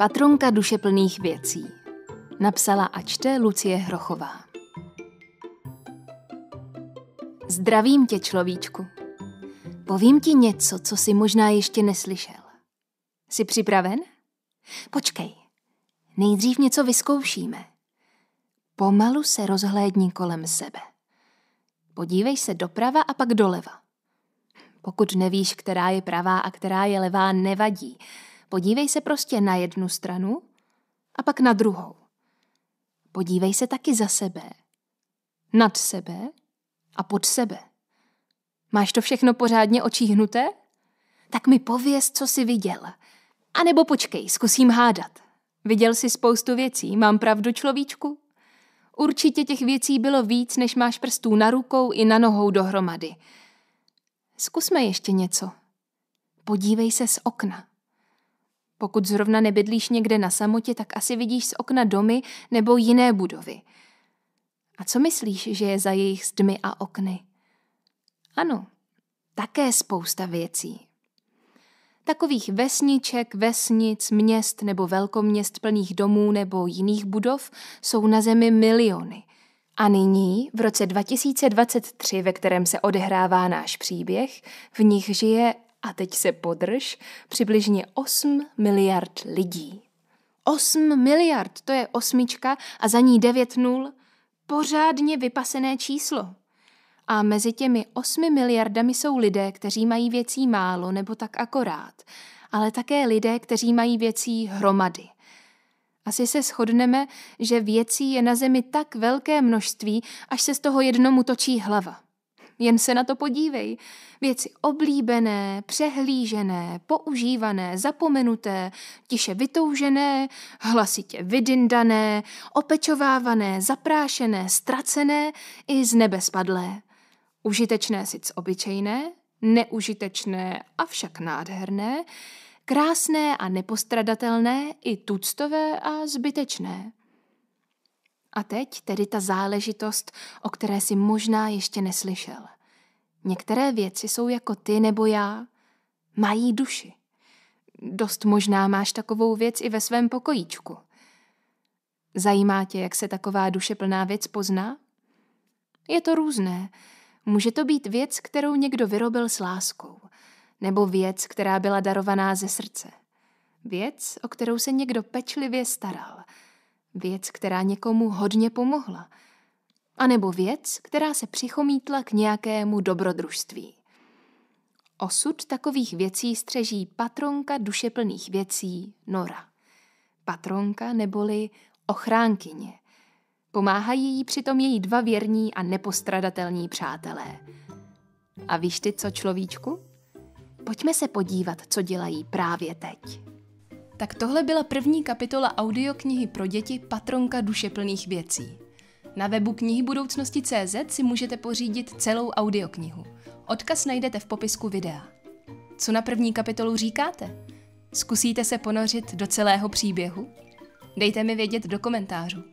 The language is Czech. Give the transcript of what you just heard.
Patronka dušeplných věcí. Napsala a čte Lucie Hrochová. Zdravím tě, človíčku. Povím ti něco, co jsi možná ještě neslyšel. Jsi připraven? Počkej, nejdřív něco vyzkoušíme. Pomalu se rozhlédni kolem sebe. Podívej se doprava a pak doleva. Pokud nevíš, která je pravá a která je levá, nevadí. Podívej se prostě na jednu stranu a pak na druhou. Podívej se taky za sebe, nad sebe a pod sebe. Máš to všechno pořádně očíhnuté? Tak mi pověz, co jsi viděl. A nebo počkej, zkusím hádat. Viděl jsi spoustu věcí, mám pravdu, človíčku? Určitě těch věcí bylo víc, než máš prstů na rukou i na nohou dohromady. Zkusme ještě něco. Podívej se z okna. Pokud zrovna nebydlíš někde na samotě, tak asi vidíš z okna domy nebo jiné budovy. A co myslíš, že je za jejich zdmi a okny? Ano, také spousta věcí. Takových vesniček, vesnic, měst nebo velkoměst plných domů nebo jiných budov jsou na zemi miliony. A nyní, v roce 2023, ve kterém se odehrává náš příběh, v nich žije, a teď se podrž, přibližně 8 miliard lidí. 8 miliard, to je 8 a za ní 9 nul. Pořádně vypasené číslo. A mezi těmi 8 miliardami jsou lidé, kteří mají věcí málo nebo tak akorát, ale také lidé, kteří mají věcí hromady. Asi se shodneme, že věcí je na zemi tak velké množství, až se z toho jednomu točí hlava. Jen se na to podívej. Věci oblíbené, přehlížené, používané, zapomenuté, tiše vytoužené, hlasitě vydyndané, opečovávané, zaprášené, ztracené i z nebe spadlé. Užitečné sic obyčejné, neužitečné, avšak nádherné, krásné a nepostradatelné i tuctové a zbytečné. A teď tedy ta záležitost, o které si možná ještě neslyšel. Některé věci jsou jako ty nebo já, mají duši. Dost možná máš takovou věc i ve svém pokojíčku. Zajímá tě, jak se taková dušeplná věc pozná? Je to různé. Může to být věc, kterou někdo vyrobil s láskou, nebo věc, která byla darovaná ze srdce. Věc, o kterou se někdo pečlivě staral. Věc, která někomu hodně pomohla. A nebo věc, která se přichomítla k nějakému dobrodružství. Osud takových věcí střeží patronka dušeplných věcí Nora. Patronka neboli ochránkyně. Pomáhají jí přitom její 2 věrní a nepostradatelní přátelé. A víš ty co, človíčku? Pojďme se podívat, co dělají právě teď. Tak tohle byla první kapitola audioknihy pro děti Patronka dušeplných věcí. Na webu knihybudoucnosti.cz si můžete pořídit celou audioknihu. Odkaz najdete v popisku videa. Co na první kapitolu říkáte? Zkusíte se ponořit do celého příběhu? Dejte mi vědět do komentářů.